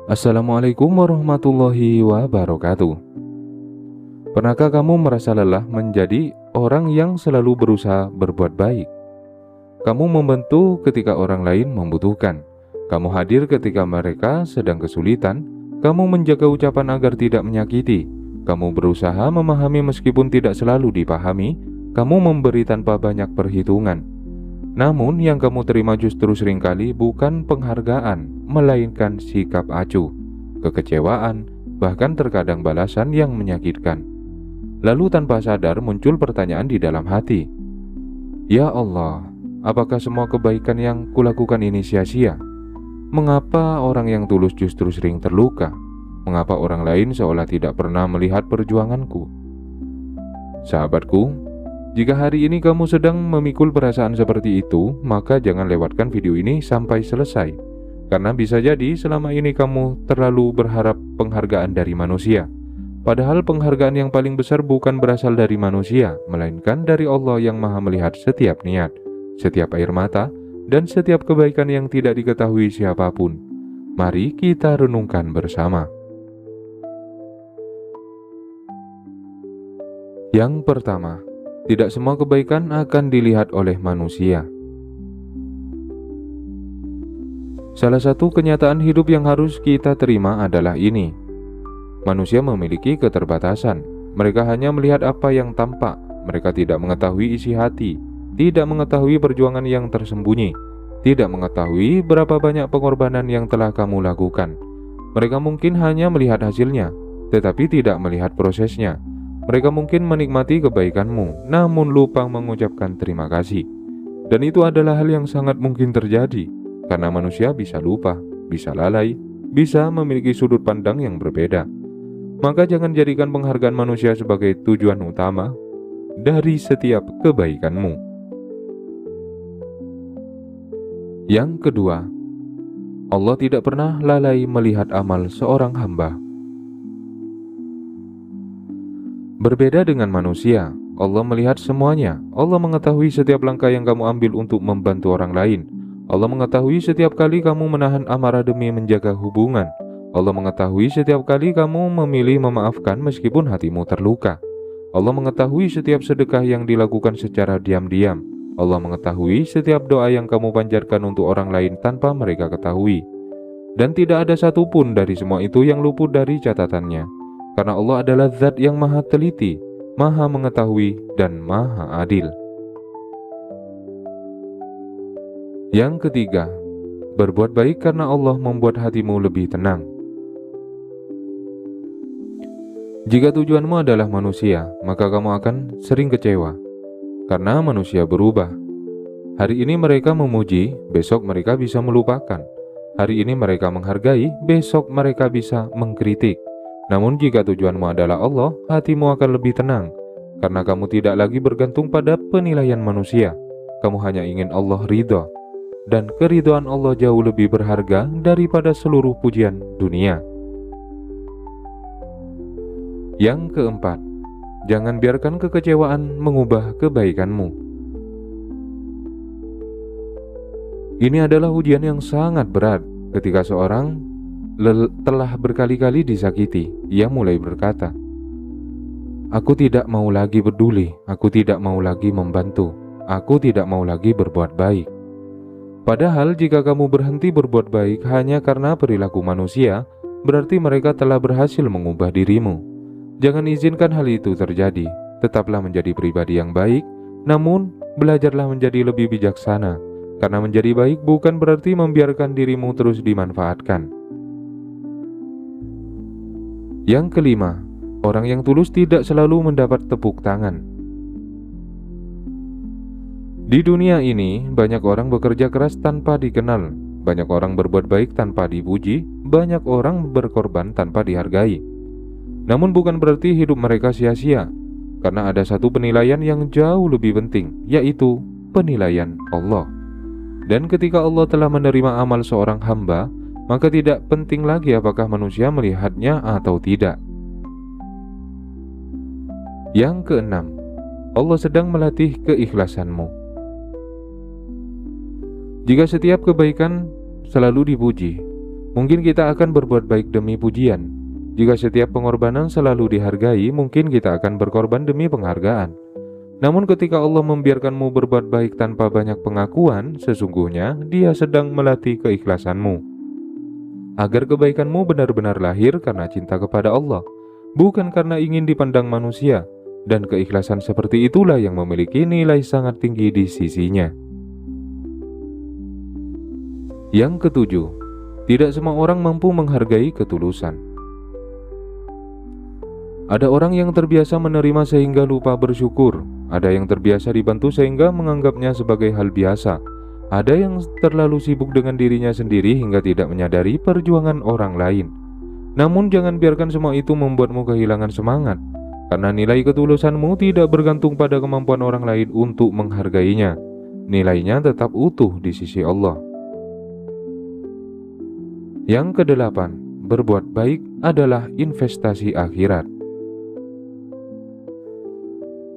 Assalamualaikum warahmatullahi wabarakatuh. Pernahkah kamu merasa lelah menjadi orang yang selalu berusaha berbuat baik? Kamu membantu ketika orang lain membutuhkan. Kamu hadir ketika mereka sedang kesulitan. Kamu menjaga ucapan agar tidak menyakiti. Kamu berusaha memahami meskipun tidak selalu dipahami. Kamu memberi tanpa banyak perhitungan. Namun yang kamu terima justru seringkali bukan penghargaan, melainkan sikap acuh, kekecewaan, bahkan terkadang balasan yang menyakitkan. Lalu tanpa sadar muncul pertanyaan di dalam hati. Ya Allah, apakah semua kebaikan yang kulakukan ini sia-sia? Mengapa orang yang tulus justru sering terluka? Mengapa orang lain seolah tidak pernah melihat perjuanganku? Sahabatku, jika hari ini kamu sedang memikul perasaan seperti itu, maka jangan lewatkan video ini sampai selesai. Karena bisa jadi selama ini kamu terlalu berharap penghargaan dari manusia. Padahal penghargaan yang paling besar bukan berasal dari manusia, melainkan dari Allah yang Maha melihat setiap niat, setiap air mata, dan setiap kebaikan yang tidak diketahui siapapun. Mari kita renungkan bersama. Yang pertama, tidak semua kebaikan akan dilihat oleh manusia. Salah satu kenyataan hidup yang harus kita terima adalah ini. Manusia memiliki keterbatasan. Mereka hanya melihat apa yang tampak. Mereka tidak mengetahui isi hati, tidak mengetahui perjuangan yang tersembunyi, tidak mengetahui berapa banyak pengorbanan yang telah kamu lakukan. Mereka mungkin hanya melihat hasilnya, tetapi tidak melihat prosesnya. Mereka mungkin menikmati kebaikanmu, namun lupa mengucapkan terima kasih. Dan itu adalah hal yang sangat mungkin terjadi, karena manusia bisa lupa, bisa lalai, bisa memiliki sudut pandang yang berbeda. Maka jangan jadikan penghargaan manusia sebagai tujuan utama dari setiap kebaikanmu. Yang kedua, Allah tidak pernah lalai melihat amal seorang hamba. Berbeda dengan manusia, Allah melihat semuanya. Allah mengetahui setiap langkah yang kamu ambil untuk membantu orang lain. Allah mengetahui setiap kali kamu menahan amarah demi menjaga hubungan. Allah mengetahui setiap kali kamu memilih memaafkan meskipun hatimu terluka. Allah mengetahui setiap sedekah yang dilakukan secara diam-diam. Allah mengetahui setiap doa yang kamu panjatkan untuk orang lain tanpa mereka ketahui. Dan tidak ada satupun dari semua itu yang luput dari catatannya. Karena Allah adalah zat yang maha teliti, maha mengetahui, dan maha adil. Yang ketiga, berbuat baik karena Allah membuat hatimu lebih tenang. Jika tujuanmu adalah manusia, maka kamu akan sering kecewa. Karena manusia berubah. Hari ini mereka memuji, besok mereka bisa melupakan. Hari ini mereka menghargai, besok mereka bisa mengkritik. Namun jika tujuanmu adalah Allah, hatimu akan lebih tenang. Karena kamu tidak lagi bergantung pada penilaian manusia. Kamu hanya ingin Allah ridho. Dan keridhaan Allah jauh lebih berharga daripada seluruh pujian dunia. Yang keempat, jangan biarkan kekecewaan mengubah kebaikanmu. Ini adalah ujian yang sangat berat ketika seorang telah berkali-kali disakiti. Ia mulai berkata, "Aku tidak mau lagi peduli, aku tidak mau lagi membantu, aku tidak mau lagi berbuat baik." Padahal jika kamu berhenti berbuat baik hanya karena perilaku manusia, berarti mereka telah berhasil mengubah dirimu. Jangan izinkan hal itu terjadi. Tetaplah menjadi pribadi yang baik, namun belajarlah menjadi lebih bijaksana. Karena menjadi baik bukan berarti membiarkan dirimu terus dimanfaatkan. Yang kelima, orang yang tulus tidak selalu mendapat tepuk tangan. Di dunia ini, banyak orang bekerja keras tanpa dikenal, banyak orang berbuat baik tanpa dipuji, banyak orang berkorban tanpa dihargai. Namun bukan berarti hidup mereka sia-sia, karena ada satu penilaian yang jauh lebih penting, yaitu penilaian Allah. Dan ketika Allah telah menerima amal seorang hamba, maka tidak penting lagi apakah manusia melihatnya atau tidak. Yang keenam, Allah sedang melatih keikhlasanmu. Jika setiap kebaikan selalu dipuji, mungkin kita akan berbuat baik demi pujian. Jika setiap pengorbanan selalu dihargai, mungkin kita akan berkorban demi penghargaan. Namun ketika Allah membiarkanmu berbuat baik tanpa banyak pengakuan, sesungguhnya Dia sedang melatih keikhlasanmu. Agar kebaikanmu benar-benar lahir karena cinta kepada Allah, bukan karena ingin dipandang manusia. Dan keikhlasan seperti itulah yang memiliki nilai sangat tinggi di sisinya. Yang ketujuh, tidak semua orang mampu menghargai ketulusan. Ada orang yang terbiasa menerima sehingga lupa bersyukur. Ada yang terbiasa dibantu sehingga menganggapnya sebagai hal biasa. Ada yang terlalu sibuk dengan dirinya sendiri hingga tidak menyadari perjuangan orang lain. Namun jangan biarkan semua itu membuatmu kehilangan semangat, karena nilai ketulusanmu tidak bergantung pada kemampuan orang lain untuk menghargainya. Nilainya tetap utuh di sisi Allah. Yang kedelapan, berbuat baik adalah investasi akhirat.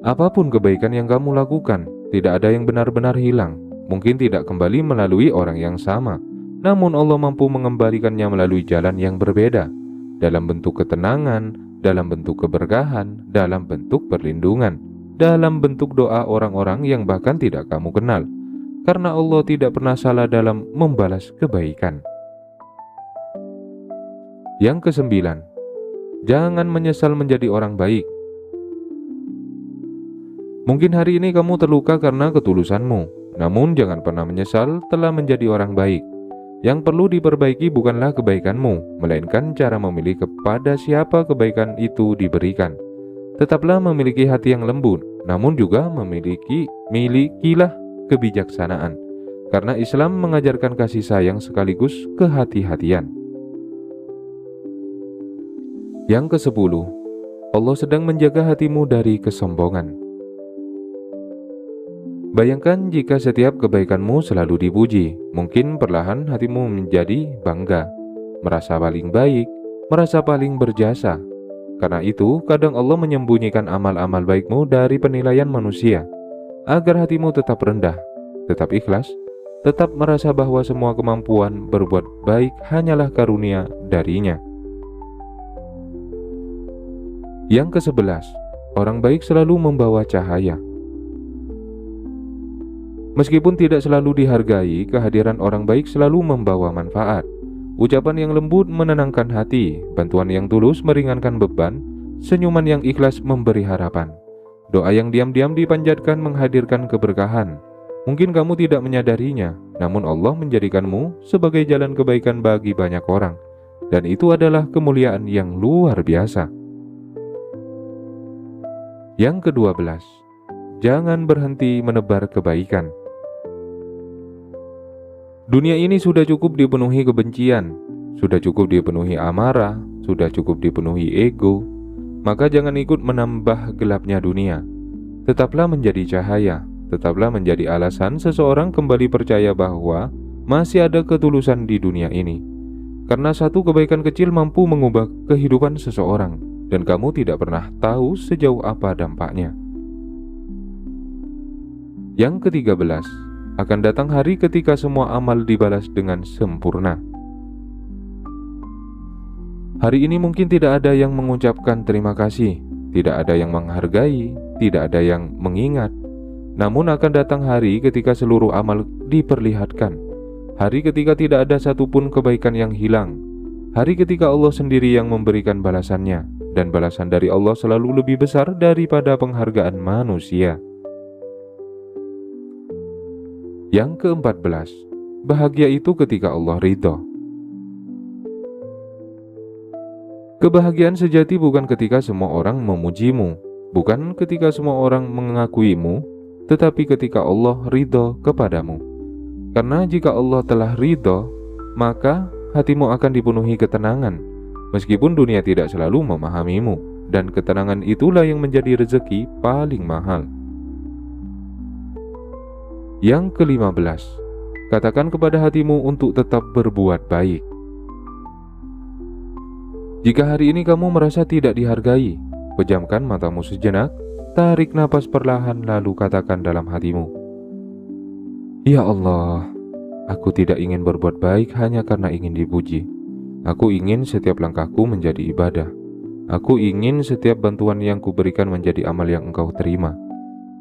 Apapun kebaikan yang kamu lakukan, tidak ada yang benar-benar hilang. Mungkin tidak kembali melalui orang yang sama, namun Allah mampu mengembalikannya melalui jalan yang berbeda, dalam bentuk ketenangan, dalam bentuk keberkahan, dalam bentuk perlindungan, dalam bentuk doa orang-orang yang bahkan tidak kamu kenal, karena Allah tidak pernah salah dalam membalas kebaikan. Yang kesembilan, jangan menyesal menjadi orang baik. Mungkin hari ini kamu terluka karena ketulusanmu, namun jangan pernah menyesal telah menjadi orang baik. Yang perlu diperbaiki bukanlah kebaikanmu, melainkan cara memilih kepada siapa kebaikan itu diberikan. Tetaplah memiliki hati yang lembut, namun juga milikilah kebijaksanaan, karena Islam mengajarkan kasih sayang sekaligus kehati-hatian. Yang ke-10, Allah sedang menjaga hatimu dari kesombongan. Bayangkan jika setiap kebaikanmu selalu dipuji, mungkin perlahan hatimu menjadi bangga, merasa paling baik, merasa paling berjasa. Karena itu, kadang Allah menyembunyikan amal-amal baikmu dari penilaian manusia, agar hatimu tetap rendah, tetap ikhlas, tetap merasa bahwa semua kemampuan berbuat baik hanyalah karunia darinya. Yang ke-11, orang baik selalu membawa cahaya. Meskipun tidak selalu dihargai, kehadiran orang baik selalu membawa manfaat. Ucapan yang lembut menenangkan hati, bantuan yang tulus meringankan beban, senyuman yang ikhlas memberi harapan. Doa yang diam-diam dipanjatkan menghadirkan keberkahan. Mungkin kamu tidak menyadarinya, namun Allah menjadikanmu sebagai jalan kebaikan bagi banyak orang. Dan itu adalah kemuliaan yang luar biasa. Yang ke-12, jangan berhenti menebar kebaikan. Dunia ini sudah cukup dipenuhi kebencian, sudah cukup dipenuhi amarah, sudah cukup dipenuhi ego. Maka jangan ikut menambah gelapnya dunia. Tetaplah menjadi cahaya, tetaplah menjadi alasan seseorang kembali percaya bahwa masih ada ketulusan di dunia ini. Karena satu kebaikan kecil mampu mengubah kehidupan seseorang, dan kamu tidak pernah tahu sejauh apa dampaknya. Yang ke-13, akan datang hari ketika semua amal dibalas dengan sempurna. Hari ini mungkin tidak ada yang mengucapkan terima kasih, tidak ada yang menghargai, tidak ada yang mengingat. Namun akan datang hari ketika seluruh amal diperlihatkan. Hari ketika tidak ada satupun kebaikan yang hilang. Hari ketika Allah sendiri yang memberikan balasannya, dan balasan dari Allah selalu lebih besar daripada penghargaan manusia. Yang ke-14, bahagia itu ketika Allah ridho. Kebahagiaan sejati bukan ketika semua orang memujimu, bukan ketika semua orang mengakuimu, tetapi ketika Allah ridho kepadamu. Karena jika Allah telah ridho, maka hatimu akan dipenuhi ketenangan, meskipun dunia tidak selalu memahamimu, dan ketenangan itulah yang menjadi rezeki paling mahal. Yang ke-15, katakan kepada hatimu untuk tetap berbuat baik. Jika hari ini kamu merasa tidak dihargai, pejamkan matamu sejenak, tarik napas perlahan lalu katakan dalam hatimu, "Ya Allah, aku tidak ingin berbuat baik hanya karena ingin dipuji. Aku ingin setiap langkahku menjadi ibadah. Aku ingin setiap bantuan yang kuberikan menjadi amal yang Engkau terima.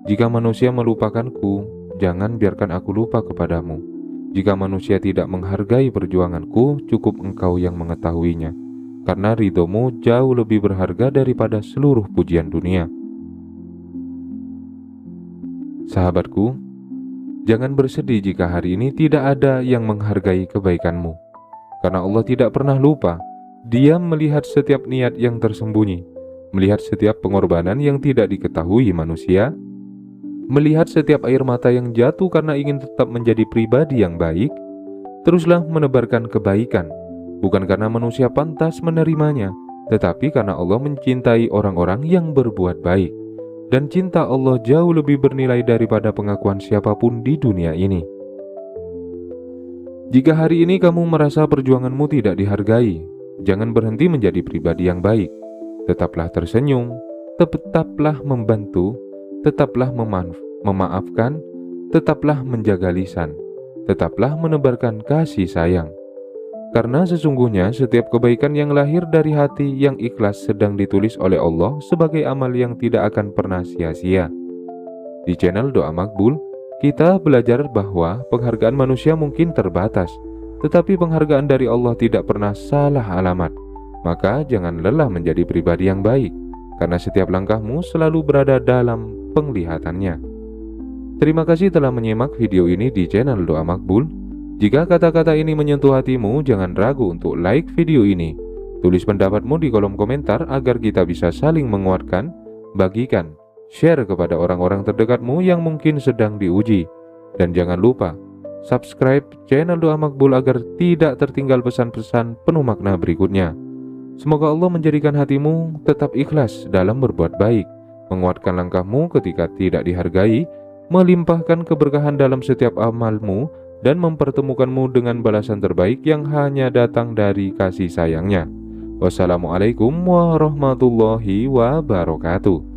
Jika manusia melupakanku, jangan biarkan aku lupa kepadamu. Jika manusia tidak menghargai perjuanganku, cukup Engkau yang mengetahuinya. Karena ridhomu jauh lebih berharga daripada seluruh pujian dunia. Sahabatku, jangan bersedih jika hari ini tidak ada yang menghargai kebaikanmu. Karena Allah tidak pernah lupa. Dia melihat setiap niat yang tersembunyi, melihat setiap pengorbanan yang tidak diketahui manusia, melihat setiap air mata yang jatuh karena ingin tetap menjadi pribadi yang baik. Teruslah menebarkan kebaikan, bukan karena manusia pantas menerimanya, tetapi karena Allah mencintai orang-orang yang berbuat baik. Dan cinta Allah jauh lebih bernilai daripada pengakuan siapapun di dunia ini. Jika hari ini kamu merasa perjuanganmu tidak dihargai, jangan berhenti menjadi pribadi yang baik. Tetaplah tersenyum, tetaplah membantu, tetaplah memaafkan, tetaplah menjaga lisan, tetaplah menebarkan kasih sayang. Karena sesungguhnya setiap kebaikan yang lahir dari hati yang ikhlas sedang ditulis oleh Allah sebagai amal yang tidak akan pernah sia-sia. Di channel Doa Makbul, kita belajar bahwa penghargaan manusia mungkin terbatas, tetapi penghargaan dari Allah tidak pernah salah alamat. Maka jangan lelah menjadi pribadi yang baik, karena setiap langkahmu selalu berada dalam penglihatannya. Terima kasih telah menyimak video ini di channel Doa Makbul. Jika kata-kata ini menyentuh hatimu, jangan ragu untuk like video ini. Tulis pendapatmu di kolom komentar agar kita bisa saling menguatkan. Bagikan, share kepada orang-orang terdekatmu yang mungkin sedang diuji. Dan jangan lupa, subscribe channel Doa Makbul agar tidak tertinggal pesan-pesan penuh makna berikutnya. Semoga Allah menjadikan hatimu tetap ikhlas dalam berbuat baik, menguatkan langkahmu ketika tidak dihargai, melimpahkan keberkahan dalam setiap amalmu, dan mempertemukanmu dengan balasan terbaik yang hanya datang dari kasih sayangnya. Wassalamualaikum warahmatullahi wabarakatuh.